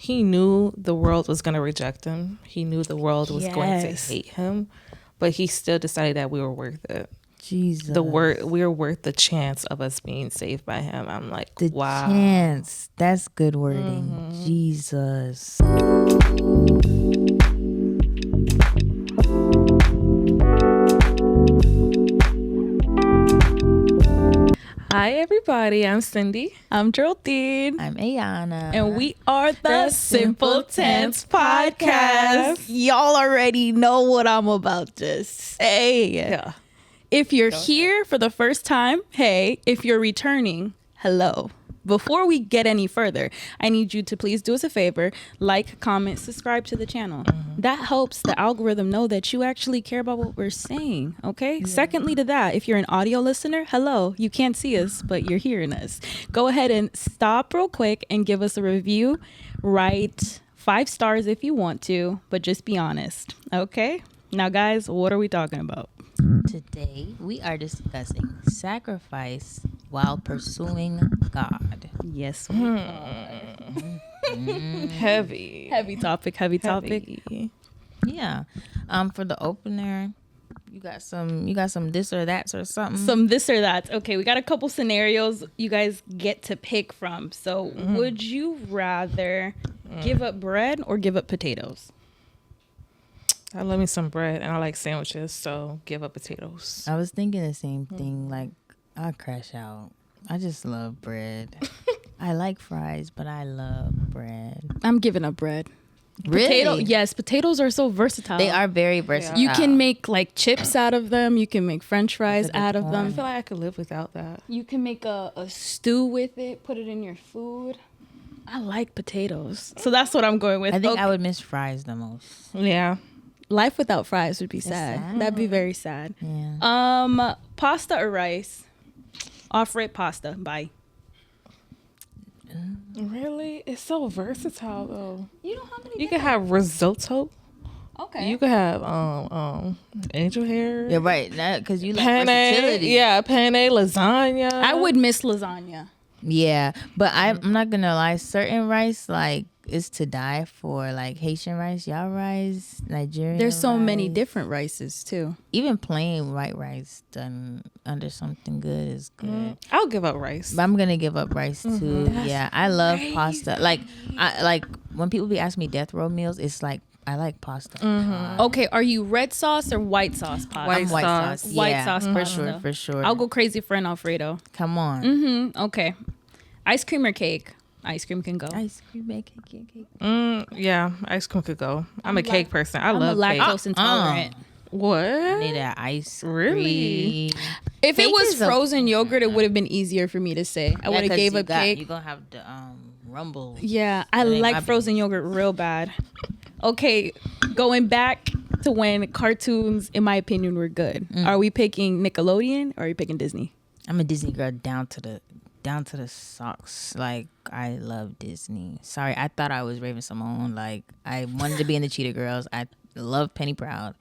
he knew the world was going to reject him. He knew the world was going to hate him, but he still decided that we were worth it. Jesus. We were worth the chance of us being saved by him. I'm like, wow. Chance. That's good wording. Jesus. Hi, everybody. I'm Cindy. I'm Geraldine. I'm Ayonna. And we are the Simple Tense Podcast. Y'all already know what I'm about to say. Yeah. If you're here for the first time, hey. If you're returning, hello. Before we get any further, I need you to please do us a favor, like, comment, subscribe to the channel. That helps the algorithm know that you actually care about what we're saying, okay? Yeah. Secondly to that, if you're an audio listener, hello. You can't see us, but you're hearing us. Go ahead and stop real quick and give us a review. Write 5 stars if you want to, but just be honest, okay? Now, guys, what are we talking about? Today, we are discussing sacrifice while pursuing God. Yes. Heavy topic. Yeah. For the opener, you got some this or that or something. Some this or that. Okay, we got a couple scenarios you guys get to pick from. So, would you rather give up bread or give up potatoes? I love me some bread and I like sandwiches, so give up potatoes. I was thinking the same thing. Like, I'll crash out. I just love bread. I like fries, but I love bread. I'm giving up bread. Really? Yes, potatoes are so versatile. They are very versatile. You can make like chips out of them. You can make French fries out of them. I feel like I could live without that. You can make a stew with it, put it in your food. I like potatoes. So that's what I'm going with. I think I would miss fries the most. Yeah. Life without fries would be sad. That'd be very sad. Yeah. Pasta or rice? Off-rate pasta. Bye. Really? It's so versatile though. You know how many? You can have risotto. Okay. You could have angel hair. Yeah, right. Because you like versatility. Yeah, penne, lasagna. I would miss lasagna. Yeah, but I'm not gonna lie. Certain rice, like, is to die for. Like Haitian rice, y'all rice, Nigerian. There's so rice. many different rices too. Even plain white rice done under something good is good. I'll give up rice. But I'm gonna give up rice too. Yeah, I love pasta. Like, I when people be asking me death row meals, it's like I like pasta. Okay, are you red sauce or white sauce pasta? White sauce. White Yeah, sauce for pasta. sure, for sure. I'll go crazy for an Alfredo. Come on. Okay. Ice cream or cake? Ice cream can go. Ice cream, cake. Yeah, ice cream could go. I'm a cake person. I love cake. lactose intolerant. What? I need that ice cream. Really? If Cake it was is frozen yogurt, it would have been easier for me to say. I would have gave up cake. You're gonna have the rumble. Yeah, I like frozen yogurt real bad. Okay, going back to when cartoons, in my opinion, were good. Are we picking Nickelodeon or are you picking Disney? I'm a Disney girl down to the socks. Like, I love Disney. Sorry, I thought I was Raven Simone. Like, I wanted to be in the Cheetah Girls. I love Penny Proud.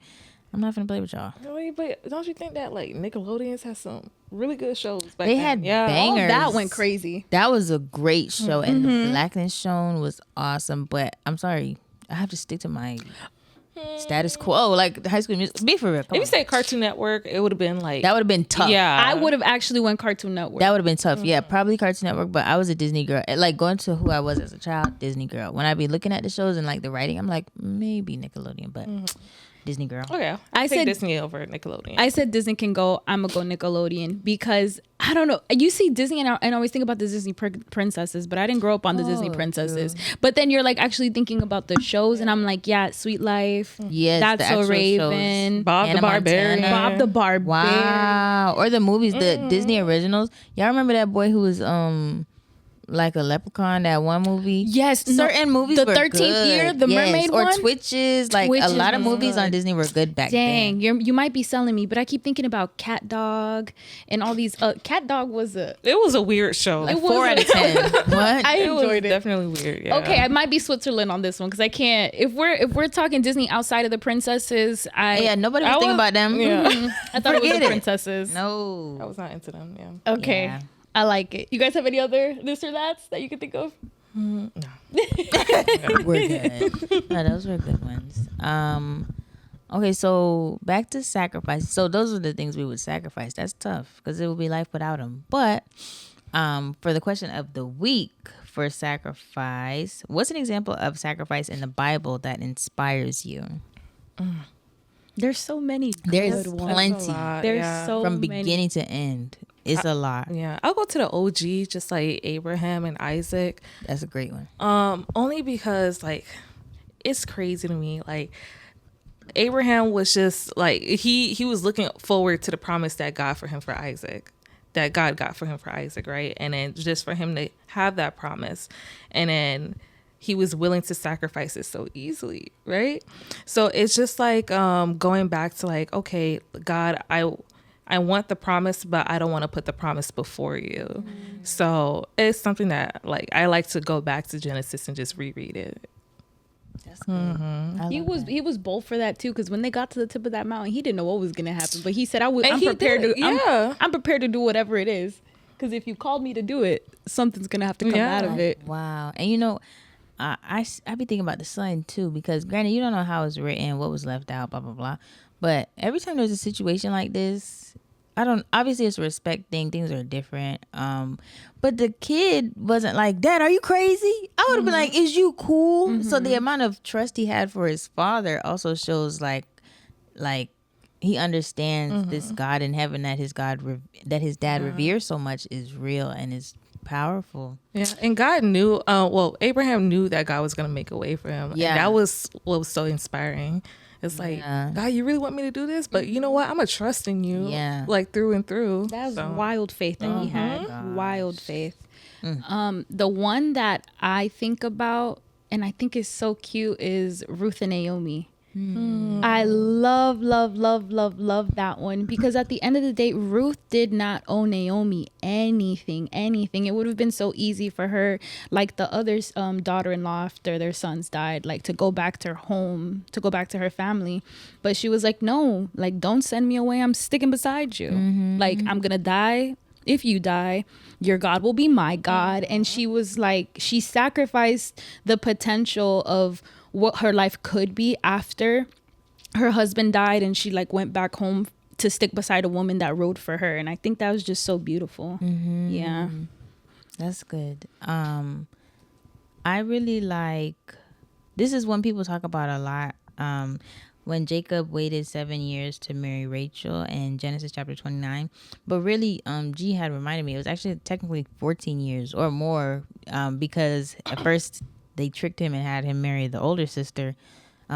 I'm not gonna play with y'all. But don't you think that like Nickelodeon's has some really good shows back They then? had Yeah. bangers. Oh, that went crazy. That was a great show, and the blackness shown was awesome. But I'm sorry, I have to stick to my status quo, like the High School Music. Be for real. If you say Cartoon Network, it would have been like That would have been tough. Yeah, I would have actually went Cartoon Network. That would have been tough. Yeah, probably Cartoon Network, but I was a Disney girl. Like, going to who I was as a child, Disney girl. When I be looking at the shows and like the writing, I'm like, maybe Nickelodeon, but Disney girl. Okay, I said Disney over Nickelodeon. I said Disney can go. I'm gonna go Nickelodeon because I don't know. You see Disney and I always think about the Disney princesses, but I didn't grow up on the Disney princesses. True. But then you're like actually thinking about the shows, and I'm like, yeah, Sweet Life. Yes, That's So Raven. Bob the Barbarian. Bob the Barbarian. Wow. Or the movies, the Disney originals. Y'all remember that boy who was like a leprechaun, that one movie? Yes. Certain movies were 13th good. year, the mermaid or one? Twitches. Like, a lot of movies on Disney were good back then. Dang, you might be selling me, but I keep thinking about Cat Dog and all these. Cat Dog was It was a weird show. Like 4 out of 10. What? I enjoyed it. Definitely weird. Yeah. Okay, I might be Switzerland on this one because I can't. If we're talking Disney outside of the princesses, nobody was thinking about them. Yeah. I thought it was the princesses. No, I was not into them. Yeah. Okay. Yeah. I like it. You guys have any other this or that's that you can think of? No. We're good. No, those were good ones. Okay, so back to sacrifice. So those are the things we would sacrifice. That's tough because it would be life without them. But for the question of the week for sacrifice, what's an example of sacrifice in the Bible that inspires you? There's so many. There's ones. plenty. There's so from many. beginning to end. It's a lot. Yeah, I'll go to the OG, just like Abraham and Isaac. That's a great one. Only because like it's crazy to me. Like Abraham was just like he was looking forward to the promise that God got for him for Isaac, right? And then just for him to have that promise, and then he was willing to sacrifice it so easily, right? So it's just like going back to like, okay, God, I want the promise, but I don't want to put the promise before you. So it's something that like I like to go back to Genesis and just reread it. That's good. He was bold for that too, because when they got to the tip of that mountain, he didn't know what was gonna happen. But he said, I'm prepared to do whatever it is, because if you called me to do it, something's gonna have to come out of it. Wow. And you know, I be thinking about the son too, because granted, you don't know how it's written, what was left out, blah blah blah. But every time there's a situation like this, obviously it's a respect thing. Things are different. But the kid wasn't like, Dad, are you crazy? I would have been like, is you cool? So the amount of trust he had for his father also shows like he understands this God in heaven that his dad reveres so much is real and is powerful. Yeah, and God knew. Abraham knew that God was going to make a way for him. Yeah, and that was what was so inspiring. It's like, God, you really want me to do this? But you know what? I'm going to trust in you, like through and through. That was wild faith that he had. Gosh. Wild faith. The one that I think about, and I think is so cute, is Ruth and Naomi. I love that one, because at the end of the day, Ruth did not owe Naomi anything. It would have been so easy for her, like the other daughter-in-law after their sons died, like to go back to her home, to go back to her family. But she was like, no, like, don't send me away. I'm sticking beside you. Like, I'm gonna die. If you die, your God will be my God. And she was like, she sacrificed the potential of what her life could be after her husband died, and she like went back home to stick beside a woman that rode for her. And I think that was just so beautiful. Yeah, that's good. I really like, this is one people talk about a lot, when Jacob waited 7 years to marry Rachel in Genesis chapter 29. But really, G had reminded me, it was actually technically 14 years or more, because at first they tricked him and had him marry the older sister,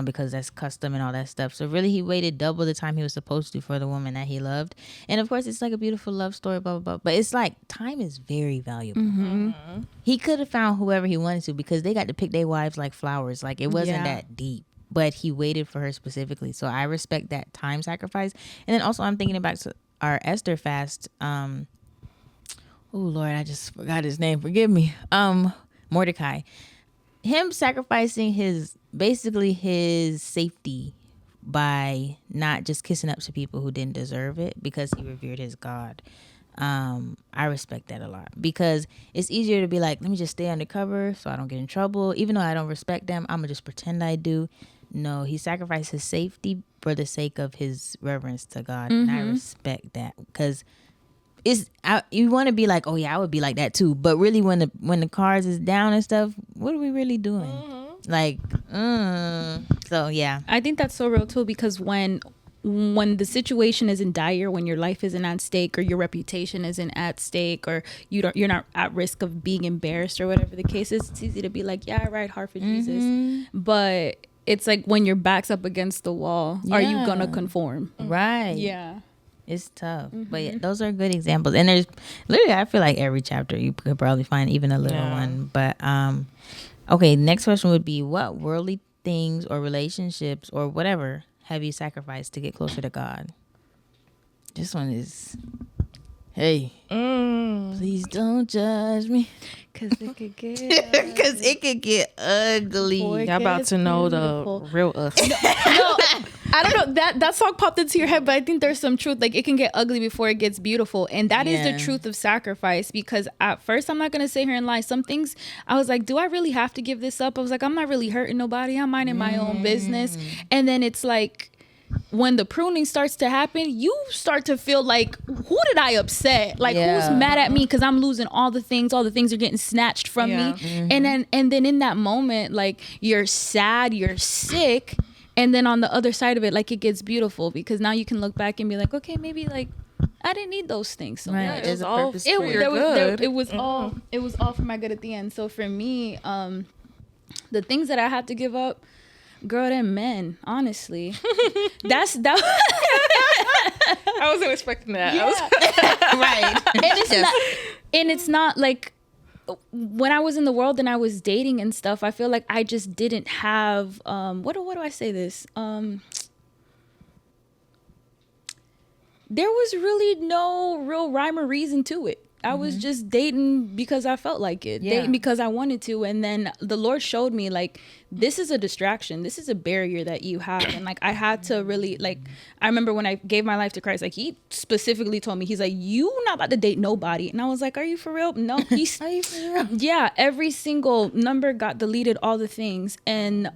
because that's custom and all that stuff. So really, he waited double the time he was supposed to for the woman that he loved. And of course, it's like a beautiful love story, blah, blah, blah. But it's like, time is very valuable. He could have found whoever he wanted to, because they got to pick their wives like flowers. Like, it wasn't that deep. But he waited for her specifically. So I respect that time sacrifice. And then also, I'm thinking about our Esther fast. Oh, Lord, I just forgot his name. Forgive me. Mordecai. Him sacrificing his safety by not just kissing up to people who didn't deserve it because he revered his God. I respect that a lot, because it's easier to be like, let me just stay undercover so I don't get in trouble. Even though I don't respect them, I'm going to just pretend I do. No, he sacrificed his safety for the sake of his reverence to God. And I respect that, because you want to be like, oh yeah, I would be like that too. But really, when the cards is down and stuff, what are we really doing? Like, so yeah. I think that's so real too, because when the situation isn't dire, when your life isn't at stake or your reputation isn't at stake, or you're not at risk of being embarrassed or whatever the case is, it's easy to be like, yeah, right, hard for Jesus. But it's like when your back's up against the wall, are you gonna conform? Right. Yeah. It's tough. But yeah, those are good examples. And there's literally, I feel like every chapter you could probably find even a little one. But okay, next question would be, what worldly things or relationships or whatever have you sacrificed to get closer to God? This one is Hey, please don't judge me. Because it could get Because it could get ugly. Boy. Y'all about to know Beautiful. the real us. No, I don't know. That song popped into your head, but I think there's some truth. Like, it can get ugly before it gets beautiful. And that is the truth of sacrifice. Because at first, I'm not going to sit here and lie. Some things, I was like, do I really have to give this up? I was like, I'm not really hurting nobody. I'm minding my own business. And then it's like, when the pruning starts to happen, you start to feel like, who did I upset? Like, who's mad at me because I'm losing all the things are getting snatched from me. And then in that moment, like, you're sad, you're sick, and then on the other side of it, like, it gets beautiful because now you can look back and be like, okay, maybe like I didn't need those things. So Right. Yeah, There's a all purpose it, for it. it was all for my good at the end. So for me, the things that I had to give up, girl, them men, honestly. that I wasn't expecting that. Right. and it's not like when I was in the world and I was dating and stuff, I feel like I just didn't have what do I say this? There was really no real rhyme or reason to it. I was just dating because I felt like it, dating because I wanted to. And then the Lord showed me, like, this is a distraction. This is a barrier that you have. And like, I had to really, like, I remember when I gave my life to Christ, like, he specifically told me, he's like, you not about to date nobody. And I was like, are you for real? No, he's, Are you for real? yeah, every single number got deleted, all the things. And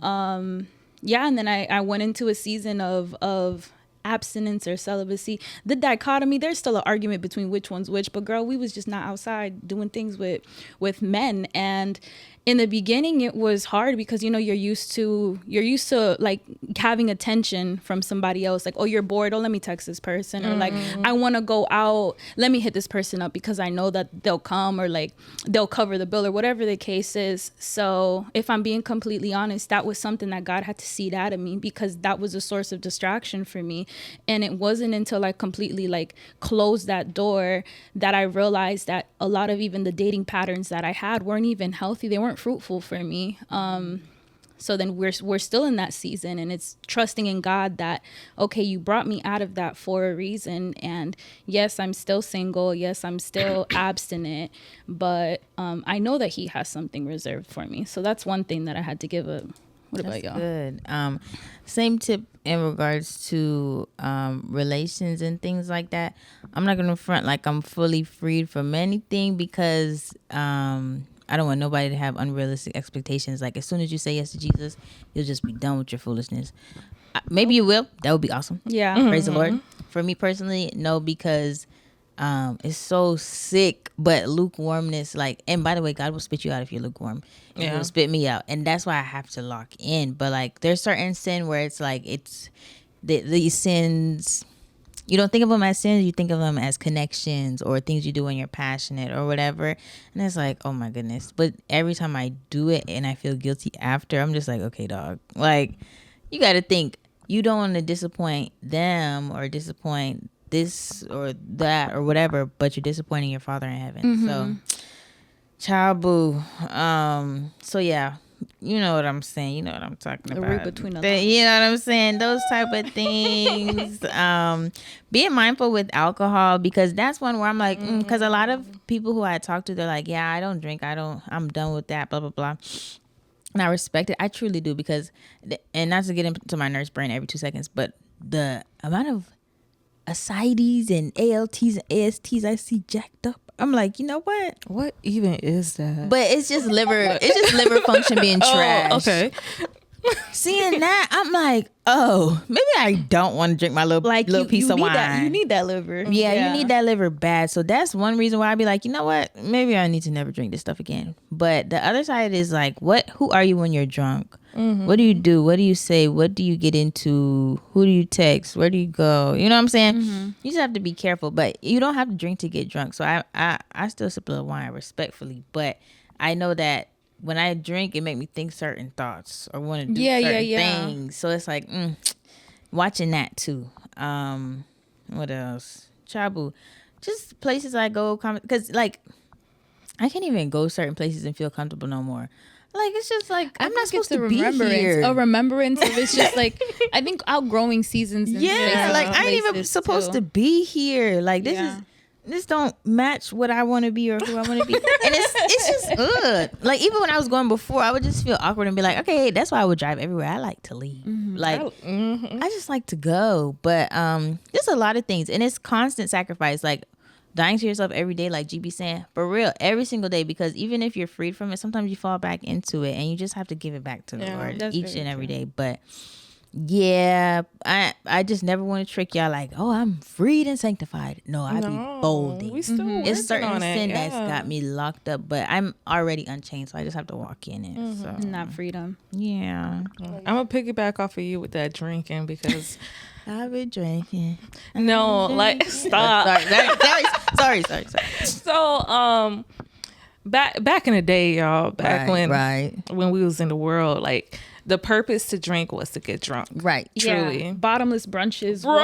yeah, and then I went into a season of abstinence or celibacy. The dichotomy, there's still an argument between which one's which, but girl, we was just not outside doing things with men. And in the beginning it was hard because, you know, you're used to like having attention from somebody else, like, oh, you're bored, oh, let me text this person, or like, I want to go out, let me hit this person up because I know that they'll come, or like they'll cover the bill, or whatever the case is. So if I'm being completely honest, that was something that God had to seed out of me because that was a source of distraction for me. And it wasn't until I completely like closed that door that I realized that a lot of even the dating patterns that I had weren't even healthy. They weren't fruitful for me. So then we're still in that season, and it's trusting in God that, okay, you brought me out of that for a reason. And yes, I'm still single. Yes, I'm still abstinent, but I know that he has something reserved for me. So that's one thing that I had to give up. What about y'all? Good. Same tip in regards to relations and things like that. I'm not gonna front like I'm fully freed from anything because I don't want nobody to have unrealistic expectations. Like, as soon as you say yes to Jesus, you'll just be done with your foolishness. Maybe you will. That would be awesome. Yeah. Praise the Lord. For me personally, no, because it's so sick. But lukewarmness, like, and by the way, God will spit you out if you're lukewarm. And He'll spit me out, and that's why I have to lock in. But like, there's certain sin where it's like it's these sins. You don't think of them as sins, you think of them as connections or things you do when you're passionate or whatever. And it's like, oh my goodness. But every time I do it and I feel guilty after, I'm just like, okay, dog. Like, you got to think, you don't want to disappoint them or disappoint this or that or whatever, but you're disappointing your Father in heaven. So, child boo. So yeah. You know what I'm saying. You know what I'm talking about. Read between the You know what I'm saying. Those type of things. Being mindful with alcohol, because that's one where I'm like, because a lot of people who I talk to, they're like, yeah, I don't drink. I'm done with that. Blah blah blah. And I respect it. I truly do, because, and not to get into my nurse brain every 2 seconds, but the amount of ascites and ALTs and ASTs I see jacked up. I'm like, you know what? What even is that? But it's just liver. It's just liver function being trash. Oh, okay. Seeing that, I'm like, oh, maybe I don't want to drink my little piece of wine. You need that liver. Yeah, you need that liver bad. So that's one reason why I'd be like, you know what? Maybe I need to never drink this stuff again. But the other side is like, who are you when you're drunk? What do you do? What do you say? What do you get into? Who do you text? Where do you go? You know what I'm saying? You just have to be careful. But you don't have to drink to get drunk. So I still sip a little wine respectfully. But I know that when I drink, it make me think certain thoughts or want to do certain things. So it's like, watching that too. What else? Chabu. Just places I go, because like, I can't even go certain places and feel comfortable no more. Like, it's just like, I'm not supposed to be here. A remembrance of it's just like, I think outgrowing seasons. And like, I ain't even supposed to be here. Like, this is, this don't match what I want to be or who I want to be. And it's just like even when I was going before, I would just feel awkward and be like, okay, that's why I would drive everywhere. I like to leave. Like I just like to go. But there's a lot of things, and it's constant sacrifice. Like dying to yourself every day, like GB saying, for real, every single day. Because even if you're freed from it, sometimes you fall back into it, and you just have to give it back to the Lord each and every day. But yeah, I just never want to trick y'all like, oh, I'm freed and sanctified. No, I be bolding. We still It's certain on sin it. that's got me locked up, but I'm already unchained, so I just have to walk in it. So Not freedom. yeah, I'm gonna piggyback off of you with that drinking because I've been drinking. no, like stop. Sorry. So back in the day, y'all, when we was in the world, like the purpose to drink was to get drunk. Right. Truly. Yeah. Bottomless brunches. Bro.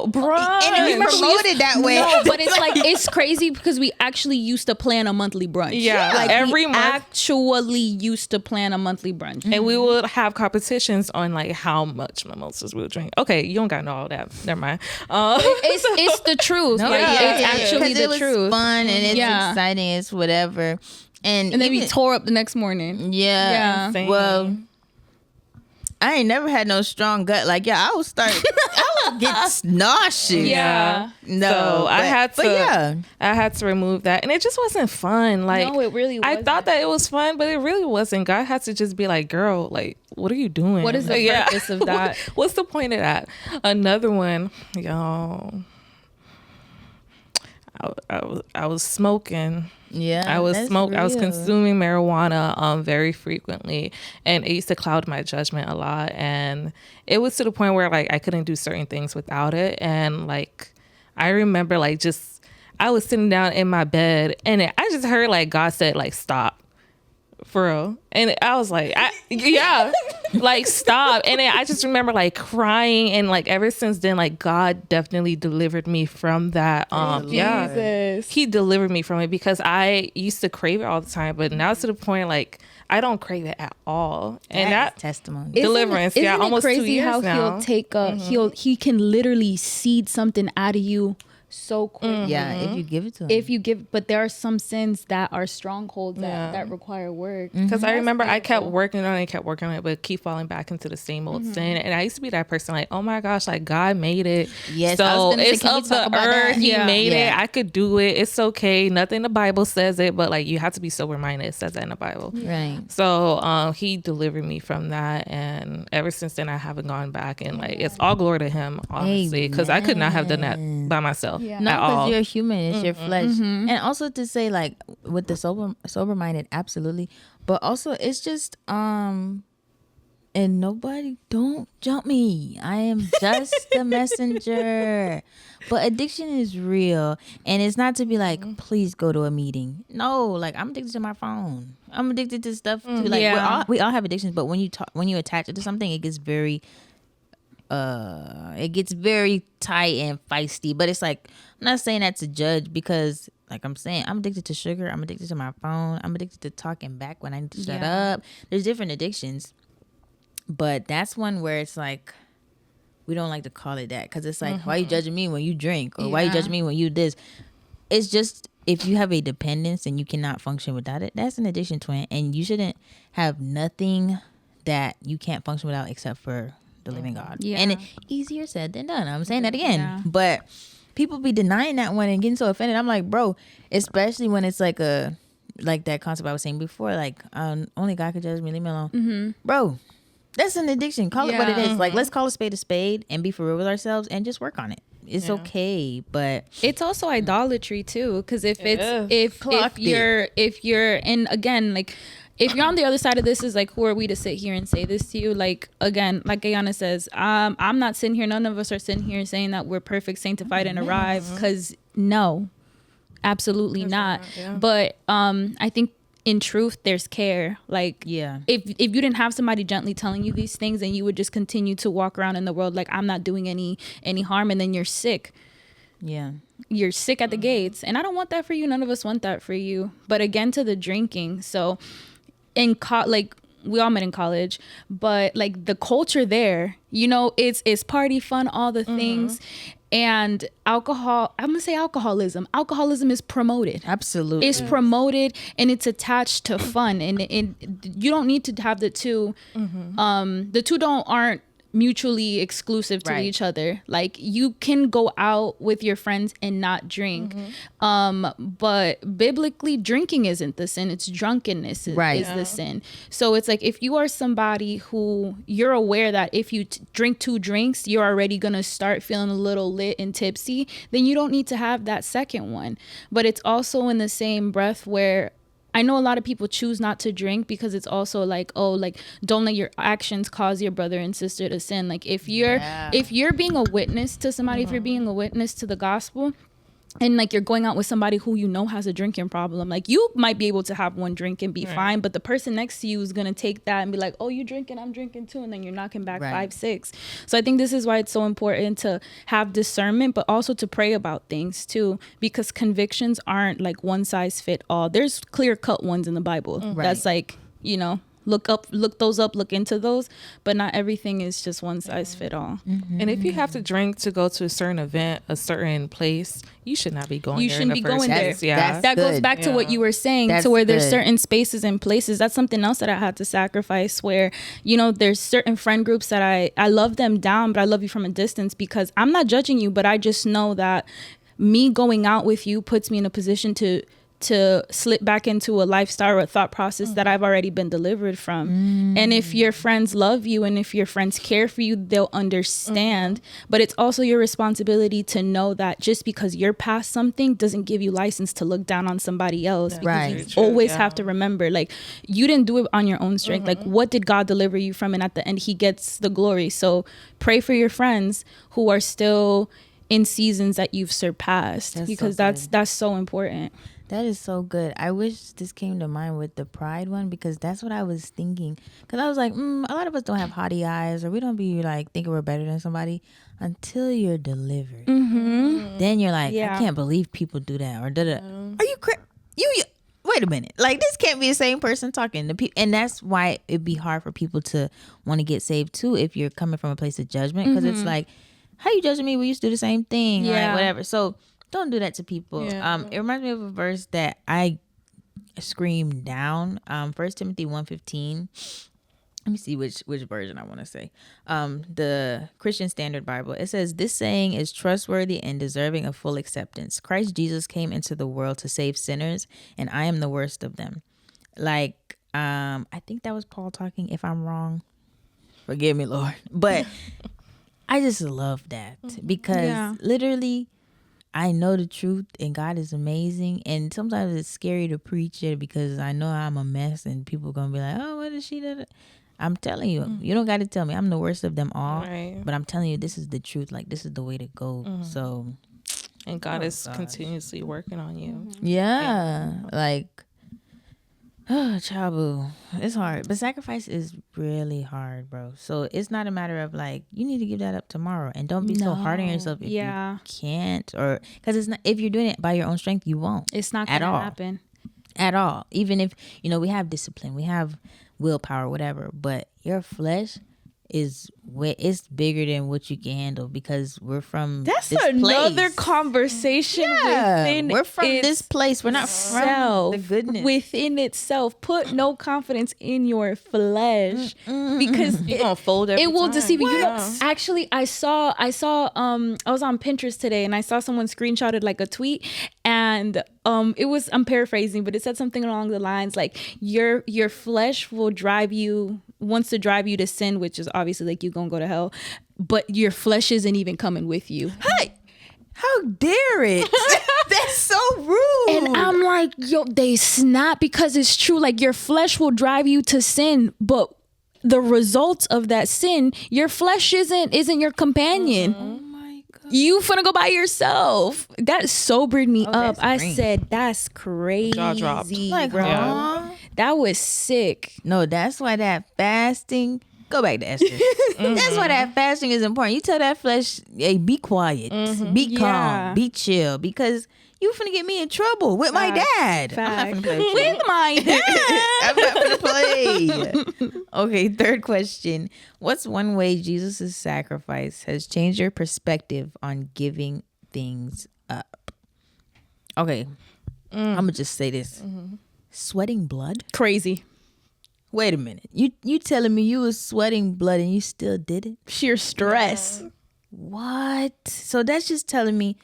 And it was promoted that way. No, but it's like, it's crazy because we actually used to plan a monthly brunch. Yeah. Like Every month. actually used to plan a monthly brunch. And we would have competitions on like how much mimosas we would drink. Okay, you don't got to know all that. Never mind. It's the truth. No, like, yeah, it's actually the it was truth. fun and it's exciting. It's whatever. And And then we even- tore up the next morning. Yeah. Insane. Well, I ain't never had no strong gut. Like, I would get nauseous. Yeah. No. So I had to. But yeah. I had to remove that, and it just wasn't fun. Like, No, it really I wasn't. thought that it was fun, but it really wasn't. God had to just be like, "Girl, like, what are you doing? What is the purpose of that?" What's the point of that? Another one, y'all. I was smoking. Yeah. I was real. consuming marijuana very frequently, and it used to cloud my judgment a lot. And it was to the point where like I couldn't do certain things without it. And like I remember like I was sitting down in my bed, and I just heard like God said like stop. For real. And I was like, like stop. And then I just remember like crying, and like ever since then, like God definitely delivered me from that. Jesus. He delivered me from it because I used to crave it all the time, but now it's to the point like I don't crave it at all. And that testimony. deliverance. Isn't Almost it crazy 2 years how now. he'll take he can literally seed something out of you so quick. Yeah, if you give it to him. If you give, but there are some sins that are strongholds that require work. Because I remember I kept working on it, but keep falling back into the same old sin. And I used to be that person like, oh my gosh, like God made it. Yes, I was so gonna say, it's can we of talk the about that? earth. He Yeah. made Yeah. it. I could do it. It's okay. Nothing in the Bible says it, but like you have to be sober minded. It says that in the Bible. Right. So he delivered me from that, and ever since then I haven't gone back. And like it's all glory to him, honestly, because I could not have done that by myself Yeah. No, at all. because you're human. It's your flesh. And also to say like with the sober minded, absolutely. But also it's just and nobody don't jump me. I am just the messenger. But addiction is real, and it's not to be like, please go to a meeting. No, like I'm addicted to my phone. I'm addicted to stuff too. Like Yeah. we all have addictions, but when you attach it to something, it gets very tight and feisty. But it's like, I'm not saying that to judge, because like I'm saying, I'm addicted to sugar, I'm addicted to my phone, I'm addicted to talking back when I need to shut up. There's different addictions, but that's one where it's like we don't like to call it that, because it's like, why you judging me when you drink, or why you judging me when you this? It's just, if you have a dependence and you cannot function without it, that's an addiction twin, and you shouldn't have nothing that you can't function without except for the living God. Yeah. And easier said than done. I'm saying that again. Yeah. But people be denying that one and getting so offended. I'm like, bro, especially when it's like that concept I was saying before, like only God could judge me, leave me alone. Bro, that's an addiction. Call it what it is. Like, let's call a spade and be for real with ourselves and just work on it. It's okay, but It's also idolatry too, because if Clocked you're and again, like if you're on the other side of this, is like, who are we to sit here and say this to you? Like, again, like Ayonna says, I'm not sitting here, none of us are sitting here saying that we're perfect, sanctified, and arrived, because no, absolutely not. Yeah. But I think in truth there's care. Like, yeah. if you didn't have somebody gently telling you these things, and you would just continue to walk around in the world like, I'm not doing any harm, and then you're sick. Yeah. You're sick at the gates, and I don't want that for you. None of us want that for you. But again, to the drinking. So like we all met in college, but like the culture there, it's party, fun, all the things. And alcohol, I'm gonna say alcoholism is promoted. Absolutely. It's promoted and it's attached to fun, and you don't need to have the two. The two aren't mutually exclusive to Right. each other. Like, you can go out with your friends and not drink, but biblically, drinking isn't the sin. It's drunkenness is the sin. So it's like, if you are somebody who you're aware that if you drink 2 drinks, you're already gonna start feeling a little lit and tipsy, then you don't need to have that second one. But it's also in the same breath where I know a lot of people choose not to drink because it's also like, oh, like, don't let your actions cause your brother and sister to sin. Like, if you're being a witness to somebody, if you're being a witness to the gospel, and like, you're going out with somebody who you know has a drinking problem, like, you might be able to have 1 drink and be fine, but the person next to you is going to take that and be like, oh, you drinking, I'm drinking too, and then you're knocking back 5, 6. So I think this is why it's so important to have discernment, but also to pray about things too, because convictions aren't like one size fit all. There's clear cut ones in the Bible. That's like, you know, look those up, look into those, but not everything is just one size fit all. And if you have to drink to go to a certain event, a certain place, you should not be going You there shouldn't in the be first going place. there. Yeah. That goes good. back to what you were saying, That's to where there's good. certain spaces and places. That's something else that I had to sacrifice, where, you know, there's certain friend groups that I love them down, but I love you from a distance, because I'm not judging you, but I just know that me going out with you puts me in a position to slip back into a lifestyle or a thought process that I've already been delivered from. And if your friends love you and if your friends care for you, they'll understand. But it's also your responsibility to know that just because you're past something doesn't give you license to look down on somebody else. Because Right. you always have to remember, like, you didn't do it on your own strength. Like, what did God deliver you from? And at the end, he gets the glory. So pray for your friends who are still in seasons that you've surpassed, because that's so important. That is so good. I wish this came to mind with the pride one, because that's what I was thinking. Because I was like, a lot of us don't have haughty eyes, or we don't be like thinking we're better than somebody until you're delivered. Then you're like, I can't believe people do that, or da-da. Are you you wait a minute, like, this can't be the same person talking to people. And that's why it'd be hard for people to want to get saved too, if you're coming from a place of judgment, because it's like, how you judging me? We used to do the same thing, like, whatever. So don't do that to people. It reminds me of a verse that I screamed down. 1 Timothy 1:15. Let me see which version I want to say. The Christian Standard Bible. It says, "This saying is trustworthy and deserving of full acceptance. Christ Jesus came into the world to save sinners, and I am the worst of them." Like, I think that was Paul talking. If I'm wrong, forgive me, Lord. But I just love that, because literally, I know the truth, and God is amazing. And sometimes it's scary to preach it, because I know I'm a mess, and people are going to be like, oh, what is she doing? I'm telling you, you don't got to tell me. I'm the worst of them all. Right. But I'm telling you, this is the truth. Like, this is the way to go. So, And God is continuously working on you. yeah. Like, oh, Chabu, it's hard. But sacrifice is really hard, bro. So it's not a matter of like, you need to give that up tomorrow, and don't be so hard on yourself if you can't, or because it's not, if you're doing it by your own strength, you won't. It's not gonna happen at all. Even if, you know, we have discipline, we have willpower, whatever, but your flesh is it's bigger than what you can handle, because we're from that's this another place. conversation. We're from this place. We're not from the goodness within itself. Put no confidence in your flesh, because You're gonna fold every it will time. deceive you. Wow. You know, actually, I saw I was on Pinterest today, and I saw someone screenshotted like a tweet, and it was, I'm paraphrasing, but it said something along the lines like, your flesh will wants to drive you to sin, which is obviously like, you're gonna go to hell, but your flesh isn't even coming with you. Hey, how dare it? That's so rude. And I'm like, yo, they snap, because it's true. Like, your flesh will drive you to sin, but the results of that sin, your flesh isn't your companion. Oh my God. You finna go by yourself. That sobered me up. I green. said, that's crazy. Jaw dropped. Like, bro. huh? That was sick. No, that's why that fasting. Go back to Esther. That's why that fasting is important. You tell that flesh, hey, be quiet, be calm, be chill, because You finna get me in trouble with my dad. I'm not finna play with you. With my dad. I'm not gonna play. Okay, third question. What's one way Jesus' sacrifice has changed your perspective on giving things up? Okay, I'm gonna just say this. Sweating blood? Crazy. Wait a minute. You telling me you was sweating blood and you still did it? Sheer stress. What? So that's just telling me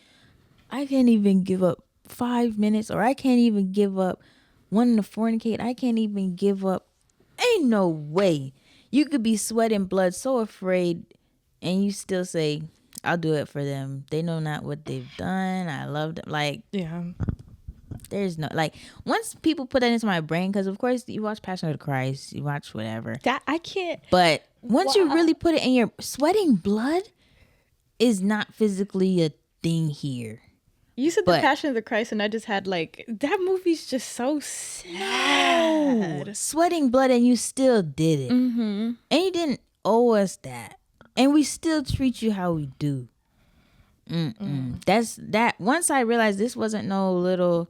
I can't even give up 5 minutes, or I can't even give up wanting to fornicate. I can't even give up. Ain't no way. You could be sweating blood, so afraid, and you still say, I'll do it for them. They know not what they've done. I love them. Like, Yeah. there's no, like, once people put that into my brain, because of course you watch Passion of the Christ, you watch whatever. That I can't. But once you really put it in your, sweating blood is not physically a thing here. You said But- the Passion of the Christ, and I just had like, that movie's just so sad. Sweating blood and you still did it. Mm-hmm. And you didn't owe us that. And we still treat you how we do. That's that. Once I realized this wasn't no little,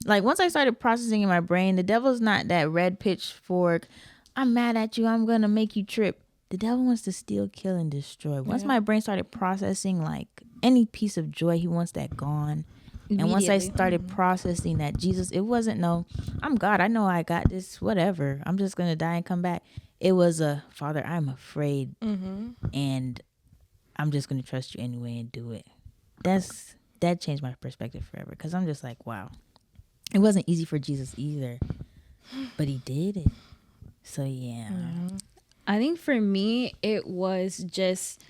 like, once I started processing in my brain, the devil's not that red pitchfork. I'm mad at you. I'm going to make you trip. The devil wants to steal, kill, and destroy. Once my brain started processing, like, any piece of joy, he wants that gone. And once I Immediately. started processing that Jesus, it wasn't no, I'm God. I know I got this, whatever. I'm just going to die and come back. It was a, Father, I'm afraid. And I'm just going to trust you anyway and do it. That changed my perspective forever. Because I'm just like, wow. It wasn't easy for Jesus either. But he did it. So, yeah. I think for me, it was just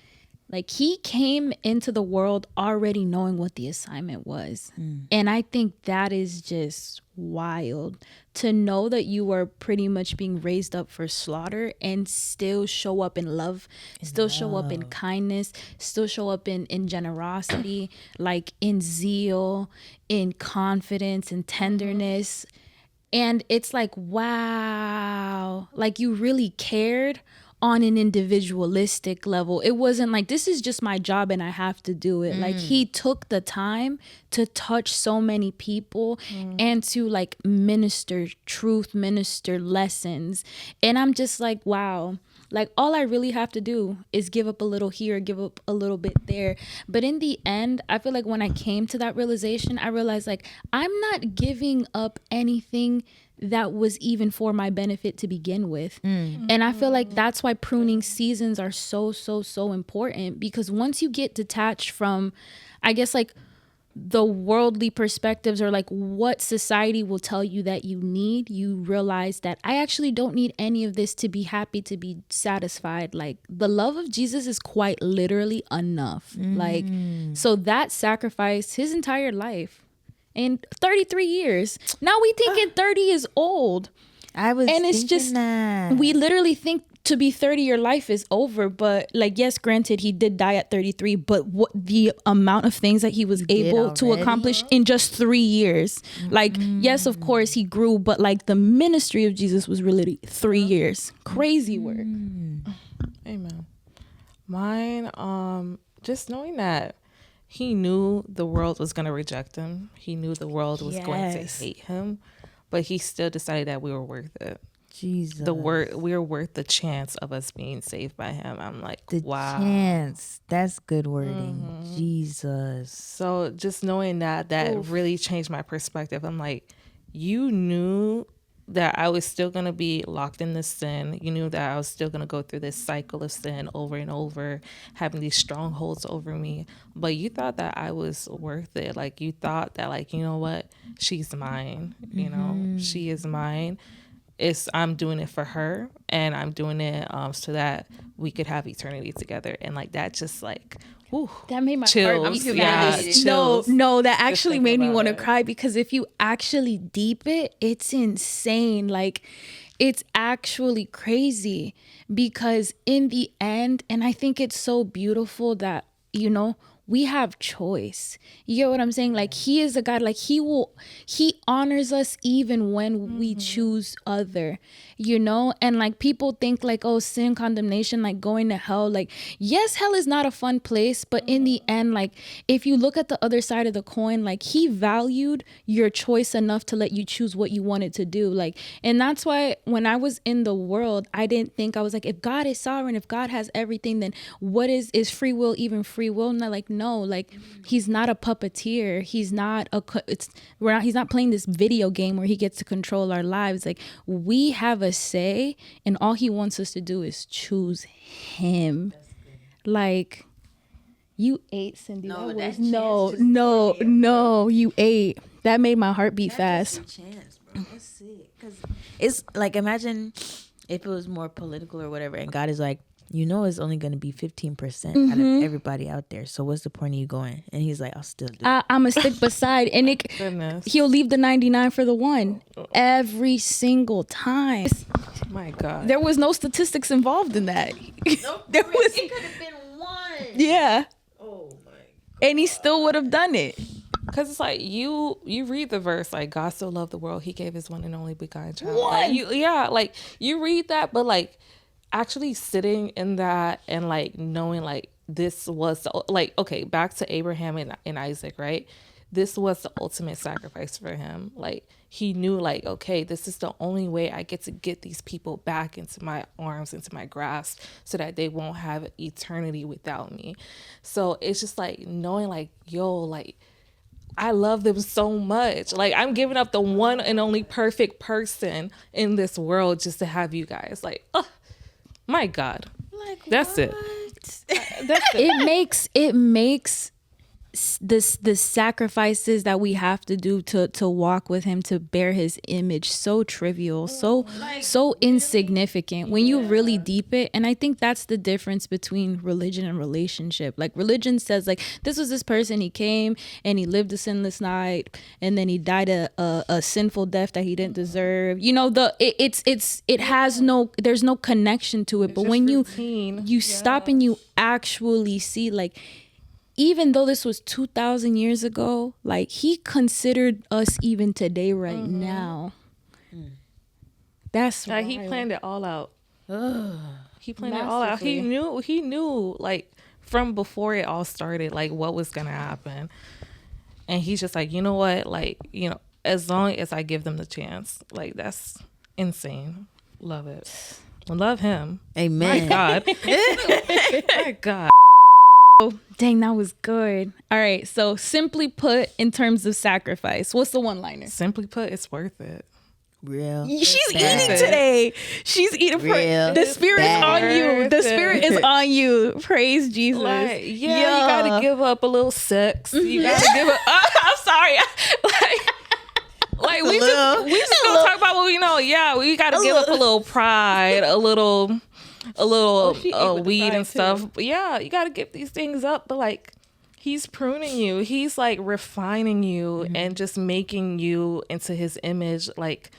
like he came into the world already knowing what the assignment was. And I think that is just wild to know that you were pretty much being raised up for slaughter and still show up in love, still show up in kindness, still show up in generosity, like in zeal, in confidence and tenderness. And it's like, wow, like you really cared on an individualistic level. It wasn't like, this is just my job and I have to do it. Like he took the time to touch so many people and to like minister truth, minister lessons. And I'm just like, wow. Like all I really have to do is give up a little here, give up a little bit there. But in the end, I feel like when I came to that realization, I realized like I'm not giving up anything that was even for my benefit to begin with. And I feel like that's why pruning seasons are so important, because once you get detached from, I guess, like the worldly perspectives or like what society will tell you that you need, you realize that I actually don't need any of this to be happy, to be satisfied. Like the love of Jesus is quite literally enough. Like, so that sacrificed his entire life in 33 years. Now we thinking 30 is old. I was And it's thinking just, that. we literally think to be 30 your life is over. But like, yes, granted, he did die at 33, but what the amount of things that he was able to already? accomplish in just 3 years. Like, yes, of course he grew, but like the ministry of Jesus was really 3 years. Crazy work. Amen. Mine, just knowing that he knew the world was going to reject him. He knew the world was going to Yes. hate him, but he still decided that we were worth it. Jesus. We are worth the chance of us being saved by him. I'm like, The wow. chance. That's good wording. Jesus. So just knowing that really changed my perspective. I'm like, you knew that I was still going to be locked in this sin. You knew that I was still going to go through this cycle of sin over and over, having these strongholds over me. But you thought that I was worth it. Like you thought that, like, you know what? She's mine. You know, she is mine. I'm doing it for her, and I'm doing it so that we could have eternity together. And like that, just like, whew, That made my chills. heart beat Yeah, fast. chills. No, that actually thinking made me about want to it. cry, because if you actually deep it, it's insane. Like it's actually crazy, because in the end, and I think it's so beautiful that, you know, we have choice. You get what I'm saying? Like, he is a God, like he honors us even when we choose other, you know? And like, people think like, oh, sin, condemnation, like going to hell. Like, yes, hell is not a fun place, but in the end, like, if you look at the other side of the coin, like, he valued your choice enough to let you choose what you wanted to do. Like, and that's why when I was in the world, I didn't think, I was like, if God is sovereign, if God has everything, then what is free will even free will? And I'm like, no, like, he's not a puppeteer. He's not he's not playing this video game where he gets to control our lives. Like, we have a say, and all he wants us to do is choose him. Like, you ate, Cindy. No, That was, that no, you ate. That made my heart beat fast. That's a chance, bro. That's sick. Because it's like, imagine if it was more political or whatever, and God is like, you know, it's only going to be 15% out of everybody out there. So what's the point of you going? And he's like, I'll still do it. I'm a stick beside, and he'll leave the 99 for the one every single time. My God. There was no statistics involved in that. Nope, There was, it could have been one. yeah, Oh my. and he still would have done it. Because it's like, you read the verse, like, God so loved the world, he gave his one and only begotten child. One. Like, you read that, but like, actually sitting in that and like knowing like this was like, okay, back to Abraham and Isaac, right? This was the ultimate sacrifice for him. Like, he knew like, okay, this is the only way I get to get these people back into my arms, into my grasp, so that they won't have eternity without me. So it's just like knowing like, yo, like, I love them so much. Like, I'm giving up the one and only perfect person in this world just to have you guys. Like, oh my God. Like, that's what? That's it. It makes the sacrifices that we have to do to walk with him, to bear his image, so trivial, so insignificant when you really deep it. And I think that's the difference between religion and relationship. Like, religion says like, this was this person, he came and he lived a sinless life, and then he died a sinful death that he didn't deserve, you know. It has no, there's no connection to it. But when you stop and you actually see, like, even though this was 2,000 years ago, like, he considered us even today, right now. That's like, he planned it all out. He planned it all out. He knew like from before it all started, like, what was gonna happen. And he's just like, you know what, like, you know, as long as I give them the chance, like, that's insane. Love it. Love him. Amen. My God. My God. Oh, dang, that was good. All right, so simply put, in terms of sacrifice, what's the one-liner? Simply put, it's worth it. Real. She's bad. eating today. She's eating. Real The spirit is on you. The spirit is on you. Praise Jesus. Like, you gotta give up a little sex. You gotta give up. I'm sorry. Like we just gonna talk about what we know. Yeah, we gotta give up a little pride, a little weed and stuff. But yeah, you gotta give these things up. But like, he's pruning you. He's like refining you and just making you into his image. Like,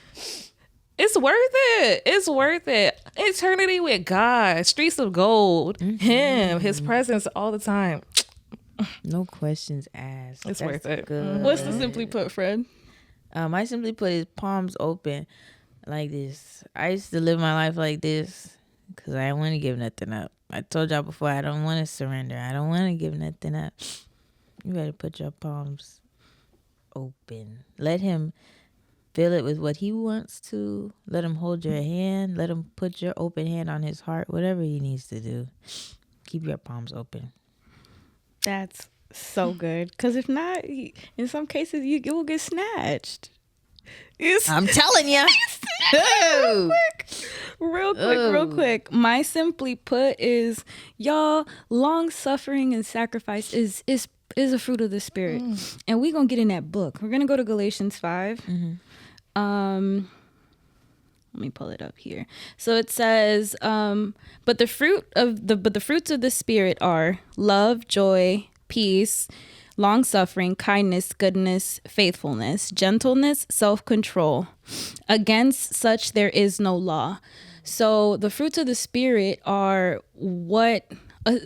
it's worth it. It's worth it. Eternity with God, streets of gold, him, his presence all the time. No questions asked. It's That's worth it. Good. What's the simply put, Fred? I simply put his palms open like this. I used to live my life like this because I didn't want to give nothing up. I told y'all before, I don't want to surrender. I don't want to give nothing up. You better put your palms open. Let him fill it with what he wants to. Let him hold your hand. Let him put your open hand on his heart. Whatever he needs to do. Keep your palms open. That's so good. Because if not, in some cases, you will get snatched. I'm telling you. Real quick. My simply put is, y'all, long suffering and sacrifice is a fruit of the spirit. And we're going to get in that book. We're going to go to Galatians 5. Let me pull it up here. So it says, but the fruits of the spirit are love, joy, peace, long suffering, kindness, goodness, faithfulness, gentleness, self-control. Against such there is no law. So the fruits of the spirit are what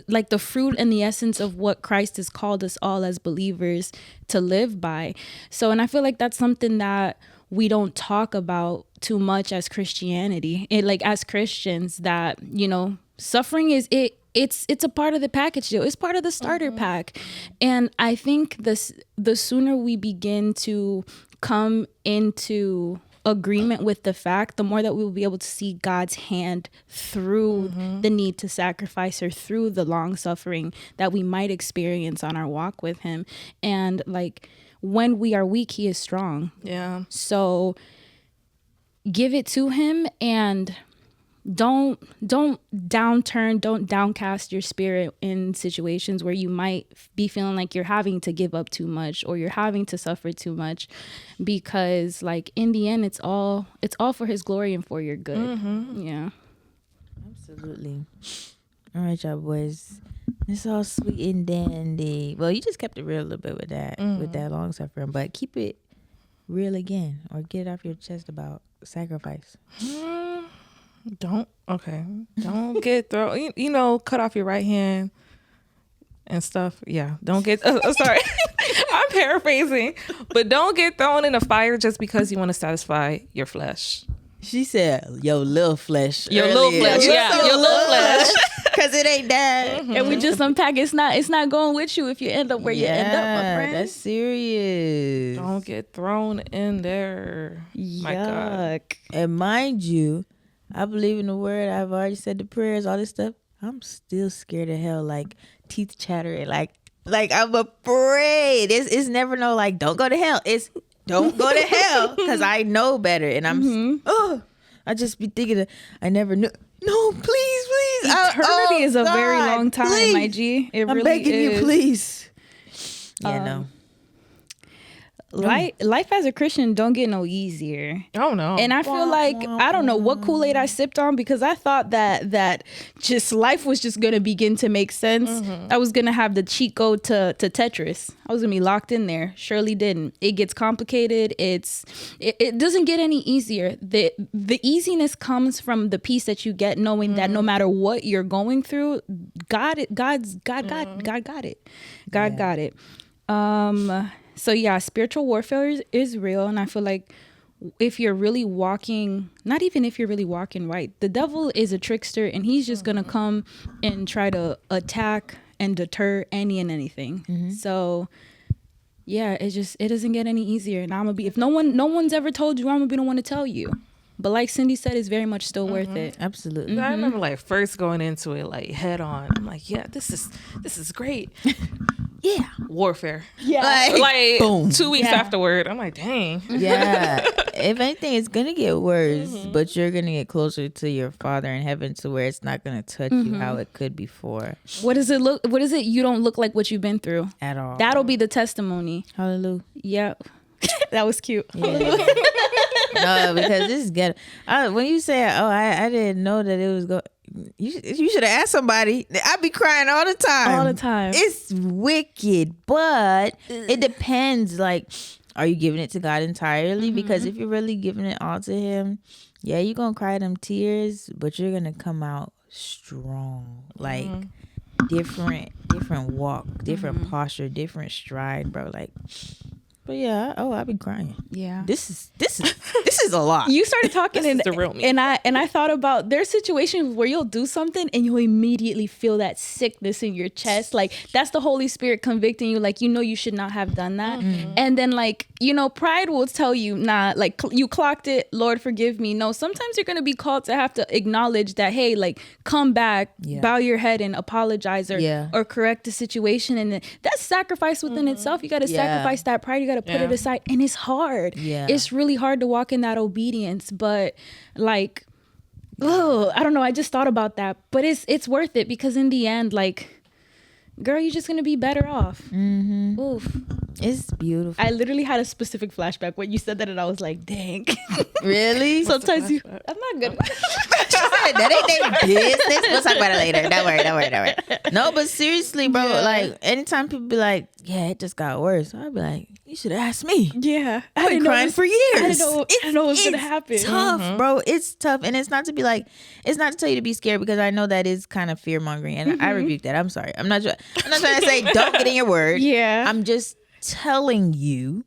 like the fruit and the essence of what Christ has called us all as believers to live by. So, and I feel like that's something that we don't talk about too much as Christianity. Like as Christians, that, you know, suffering is it's a part of the package deal. It's part of the starter pack. And I think the sooner we begin to come into agreement with the fact, the more that we will be able to see God's hand through the need to sacrifice, or through the long suffering that we might experience on our walk with him. And like, when we are weak, he is strong. Yeah. So give it to him, and don't downcast your spirit in situations where you might be feeling like you're having to give up too much, or you're having to suffer too much, because like in the end, it's all for his glory and for your good. Yeah, Absolutely. All right, y'all boys. It's all sweet and dandy. Well, you just kept it real a little bit with that long suffering, but keep it real again, or get it off your chest about sacrifice. Don't get thrown, you know, cut off your right hand and stuff. Yeah, don't get sorry. I'm paraphrasing, but don't get thrown in a fire just because you want to satisfy your flesh. She said, "Your little flesh." Your little flesh. Yeah, your little flesh. Because it ain't that. and we just unpack. It's not going with you if you end up where you end up, my friend. That's serious. Don't get thrown in there. My God. Yuck. And mind you, I believe in the word. I've already said the prayers, all this stuff. I'm still scared of hell, like teeth chattering, like I'm afraid. It's never no like, don't go to hell. It's don't go to hell, because I know better, and I'm I just be thinking I never knew. No, please. Eternity is a very God, long time, please. my G. It I'm really begging is. you, please. Yeah, no. Life as a Christian don't get no easier. Oh no. And I feel like I don't know what Kool-Aid I sipped on, because I thought that just life was just gonna begin to make sense. I was gonna have the cheat code to Tetris. I was gonna be locked in there. Surely didn't. It gets complicated. It doesn't get any easier. The easiness comes from the peace that you get knowing that no matter what you're going through, God got it. God got it. So yeah, spiritual warfare is real, and I feel like if you're really walking, not even if you're really walking right, the devil is a trickster, and he's just gonna come and try to attack and deter any and anything. So yeah, it doesn't get any easier, and I'm gonna be, if no one's ever told you, I'm gonna be the one to tell you. But like Cindy said, it's very much still worth it. Absolutely. I remember like first going into it like head on. I'm like, yeah, this is great. Yeah. Warfare. Yeah. Like boom. 2 weeks afterward, I'm like, dang. Yeah. If anything, it's gonna get worse, but you're gonna get closer to your Father in heaven, to where it's not gonna touch you how it could before What does it look? What is it? You don't look like what you've been through. at all. That'll be the testimony. Hallelujah. Yep. That was cute. Yeah. No, because this is good. When you say, "Oh, I didn't know that it was going," you should have asked somebody. I be crying all the time. All the time. It's wicked, but it depends. Like, are you giving it to God entirely? Because if you're really giving it all to Him, yeah, you're gonna cry them tears, but you're gonna come out strong. Like different walk, different posture, different stride, bro. Like. But yeah, I've been crying. Yeah. This is a lot. You started talking This is the real me. and I thought about, there's situations where you'll do something and you'll immediately feel that sickness in your chest. Like that's the Holy Spirit convicting you. Like, you know, you should not have done that. And then like, you know, pride will tell you, nah, like you clocked it. Lord, forgive me. No, sometimes you're going to be called to have to acknowledge that, hey, like come back, bow your head and apologize or correct the situation. And then that's sacrifice within itself. You got to sacrifice that pride. You got to put it aside, and it's hard. It's really hard to walk in that obedience, but like, I don't know, I just thought about that, but it's worth it, because in the end, like, girl, you're just gonna be better off. Oof. It's beautiful. I literally had a specific flashback when you said that, and I was like, dang. Really? Sometimes I'm not good. That ain't their business. We'll talk about it later. Don't worry. No, but seriously, bro, like anytime people be like, yeah, it just got worse, I'd be like, you should have asked me. Yeah. I've been crying for years. I didn't know it was gonna happen. Tough, bro. It's tough. And it's not to be like, it's not to tell you to be scared, because I know that is kind of fear mongering. And I rebuke that. I'm sorry. I'm not trying to say don't get in your word. Yeah. I'm just telling you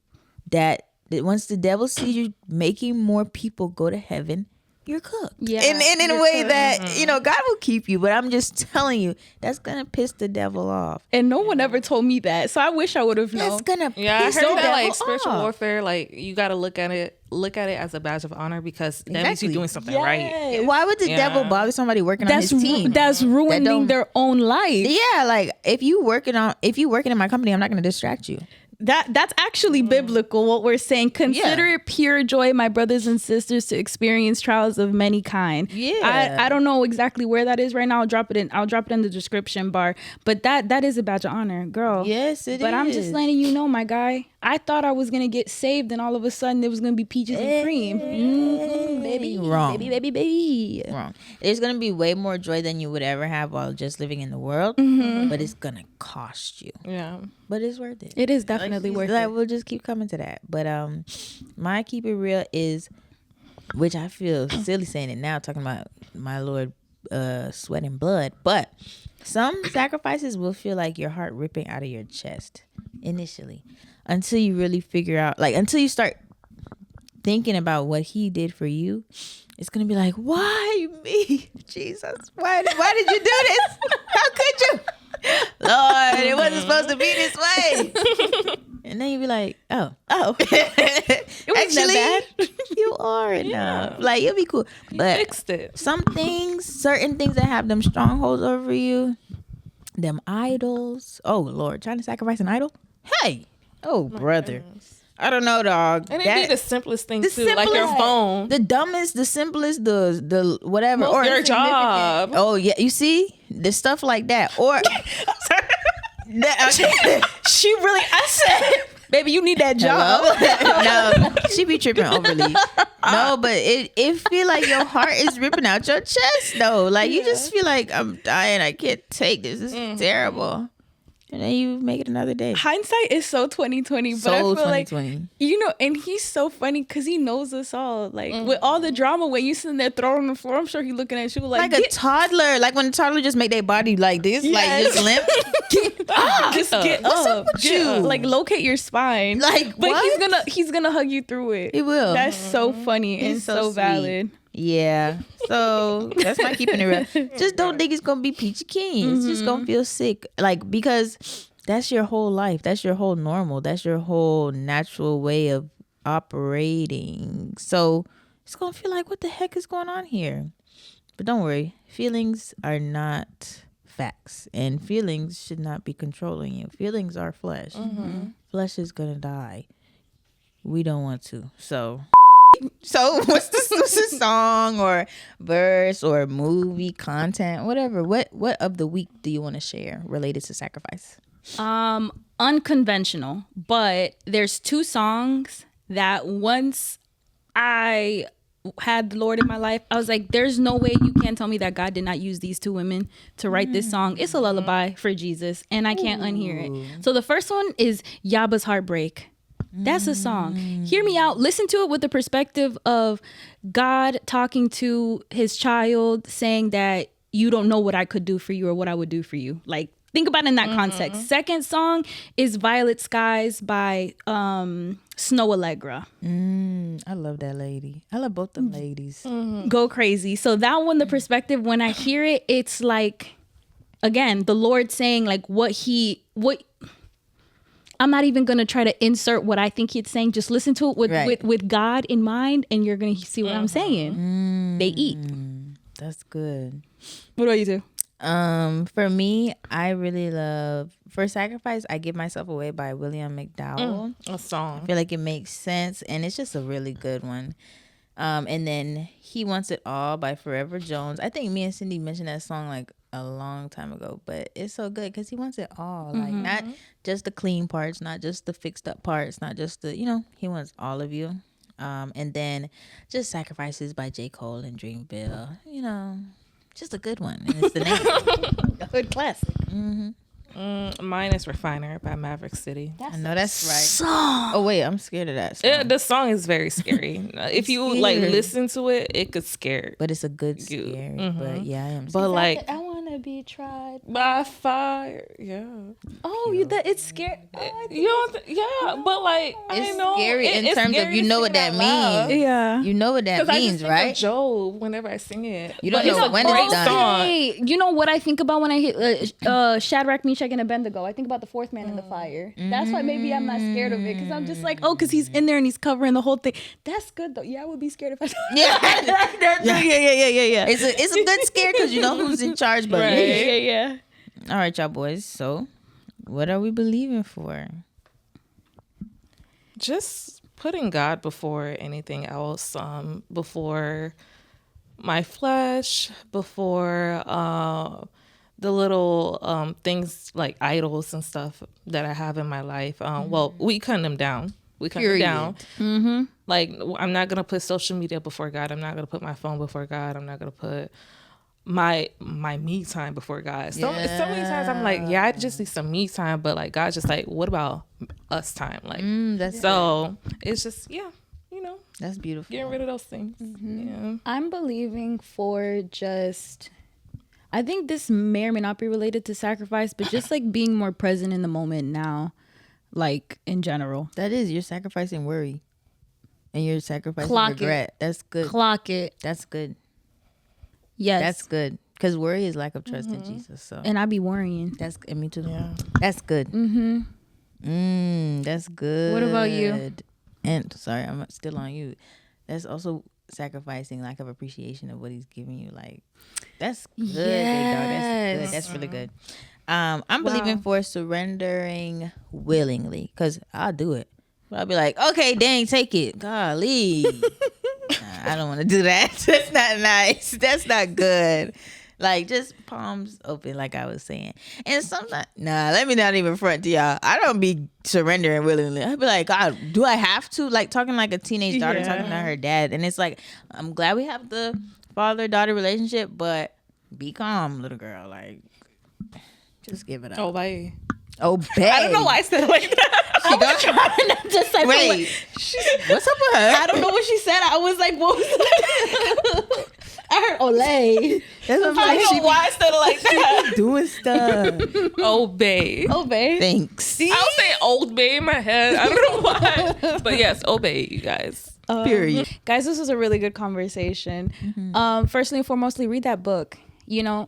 that once the devil sees you making more people go to heaven, you're cooked. Yeah. And in a way that, you know, God will keep you. But I'm just telling you, that's going to piss the devil off. And no one ever told me that. So I wish I would have known. That's going to I piss the heard that devil like spiritual off. warfare, like you got to look at it as a badge of honor, because that means you're doing something right. Why would the devil bother somebody working on his team? That's ruining their own life. Yeah, like if you working in my company, I'm not going to distract you. That's actually biblical, what we're saying. Consider it pure joy, my brothers and sisters, to experience trials of many kind. Yeah. I don't know exactly where that is right now. I'll drop it in the description bar. But that is a badge of honor, girl. Yes, it is. But I'm just letting you know, my guy. I thought I was gonna get saved, and all of a sudden there was gonna be peaches and cream. Baby. Wrong. Baby. Wrong. There's gonna be way more joy than you would ever have while just living in the world, but it's gonna cost you. Yeah. But it's worth it. It is definitely worth it. We'll just keep coming to that. But my keep it real is, which I feel silly saying it now, talking about my Lord sweat and blood, but some sacrifices will feel like your heart ripping out of your chest initially, until you really figure out, like until you start thinking about what he did for you. It's gonna be like, why me, Jesus? Why did you do this? How could you, Lord? It wasn't supposed to be this way. And then you be like, oh, It wasn't that actually, you are enough. Like, you'll be cool. But Fixed it. certain things that have them strongholds over you, them idols. Oh Lord, trying to sacrifice an idol? Hey, oh brother. I don't know, dog. And it'd be the simplest thing the too, like your simplest- phone. the dumbest, the simplest, the whatever, Most or your insignificant. job. Oh yeah, you see the stuff like that, or She really, I said, baby, you need that job. No, she be tripping overly. No, but it feel like your heart is ripping out your chest though. Like you just feel like, I'm dying. I can't take this. This is terrible. And then you make it another day. Hindsight is so 2020, but I feel 2020. like, you know, and he's so funny because he knows us all. Like with all the drama, when you sitting there throwing on the floor, I'm sure he's looking at you like a toddler. Like when a toddler just make their body like this, like just limp. Just get What's up. up with Get you? up. Like locate your spine. Like, but what? he's gonna hug you through it. He will. That's so funny and He's so sweet. valid. Yeah. So that's my keeping it real. Just don't think it's gonna be peachy keen. It's just gonna feel sick. Like, because that's your whole life. That's your whole normal. That's your whole natural way of operating. So it's gonna feel like, what the heck is going on here? But don't worry. Feelings are not facts, and feelings should not be controlling you. Feelings are flesh. Flesh is gonna die. We don't want to. So what's the song or verse or movie content, whatever? What of the week do you want to share related to sacrifice? Unconventional, but there's two songs that once I had the Lord in my life, I was like, there's no way you can tell me that God did not use these two women to write this song. It's a lullaby for Jesus, and I can't unhear it. So the first one is Yaba's Heartbreak. That's a song. Hear me out. Listen to it with the perspective of God talking to his child, saying that you don't know what I could do for you or what I would do for you. Like, think about it in that context. Second song is Violet Skies by Snow Allegra. I love that lady. I love both them ladies. Go crazy. So that one, the perspective, when I hear it, it's like, again, the Lord saying like what I'm not even going to try to insert what I think he's saying. Just listen to it with God in mind, and you're going to see what I'm saying. They eat. That's good. What about you two? For me, I really love For Sacrifice, I Give Myself Away by William McDowell. A song. I feel like it makes sense, and it's just a really good one. And then He Wants It All by Forever Jones. I think me and Cindy mentioned that song like a long time ago, but it's so good because he wants it all. Like not just the clean parts, not just the fixed up parts, not just the he wants all of you. And then just Sacrifices by J. Cole and Dreamville. Just a good one. And it's the name. Good classic. Mine is Refiner by Maverick City. I know that's right. Song. Oh wait, I'm scared of that song. The song is very scary. If you like listen to it, it could scare. But it's a good scary. But yeah, I am. But like, I wanna be tried by fire. Yeah. Oh, it's scary. Oh, You don't. Yeah, but like, It's I know scary in it's terms of scary to what sing that out loud. means. yeah. You know what that 'Cause I just means, think right? of Job whenever I sing it. You don't But it's know a when it's great done. song. Hey, you know what I think about when I hit Shadrach, Meshach, and Abednego? I think about the fourth man in the fire. That's why maybe I'm not scared of it because I'm just like, because he's in there and he's covering the whole thing. That's good though. Yeah, I would be scared if I. Yeah. It's a good scare because you know who's in charge. But Right. Yeah. all right, y'all boys. So, what are we believing for? Just putting God before anything else, before my flesh, before the little things like idols and stuff that I have in my life. Well, we cut them down. Period. Like, I'm not gonna put social media before God. I'm not gonna put my phone before God. I'm not gonna put my me time before God. So many times I'm like, yeah, I just need some me time, but like God's just like, what about us time? Like, That's so it's just that's beautiful. getting rid of those things. Yeah. I'm believing for just. I think this may or may not be related to sacrifice, but just like being more present in the moment now, like in general. That is, you're sacrificing worry, and you're sacrificing Clock it. regret. That's good. Clock it. That's good. Yes. That's good. Because worry is lack of trust in Jesus. So And I be worrying. that's and me too. Yeah. That's good. That's good. What about you? And sorry, I'm still on you. That's also sacrificing lack of appreciation of what he's giving you. Like, that's good, big dog. That's good. That's really good. I'm believing for surrendering willingly because I'll do it. But I'll be like, okay, dang, take it. Golly. Nah, I don't want to do that. That's not nice. That's not good. Like, just palms open, like I was saying. And sometimes, let me not even front to y'all. I don't be surrendering willingly. I'd be like, God, do I have to? Like, talking like a teenage daughter talking to her dad. And it's like, I'm glad we have the father-daughter relationship, but be calm, little girl. Like, just give it up. Obey. Obey. I don't know why I said it like that. I was trying not to say Wait, what's up with her? I don't know what she said. I was like, what was that? I heard Olay. That's what I'm I like, don't know why I said it like that. doing stuff. Obey. Obey. Thanks. I was saying Old Bay in my head. I don't know why. But yes, obey, you guys. Period. Guys, this was a really good conversation. Firstly and foremostly, read that book. You know,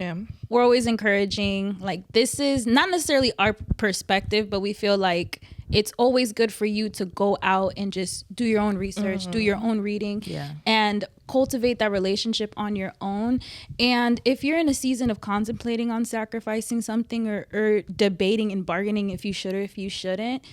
we're always encouraging, like, this is not necessarily our perspective, but we feel like it's always good for you to go out and just do your own research, do your own reading, and cultivate that relationship on your own. And if you're in a season of contemplating on sacrificing something or debating and bargaining if you should or if you shouldn't,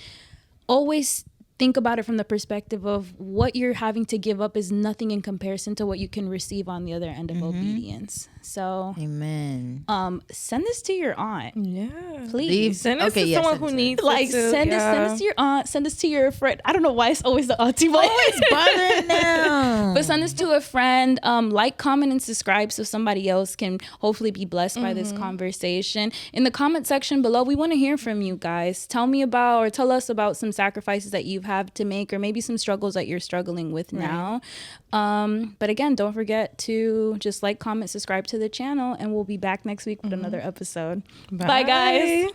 always think about it from the perspective of what you're having to give up is nothing in comparison to what you can receive on the other end of obedience. So, Amen. Send this to your aunt. Yeah. Please. Send this to someone who needs Like, it too. send this to your aunt. Send this to your friend. I don't know why it's always the auntie. Always bothering them. But send this to a friend. Like, comment, and subscribe so somebody else can hopefully be blessed by this conversation. In the comment section below, we want to hear from you guys. Tell us about some sacrifices that you've had to make, or maybe some struggles that you're struggling with now. But again, don't forget to just like, comment, subscribe to the channel, and we'll be back next week with another episode. Bye guys.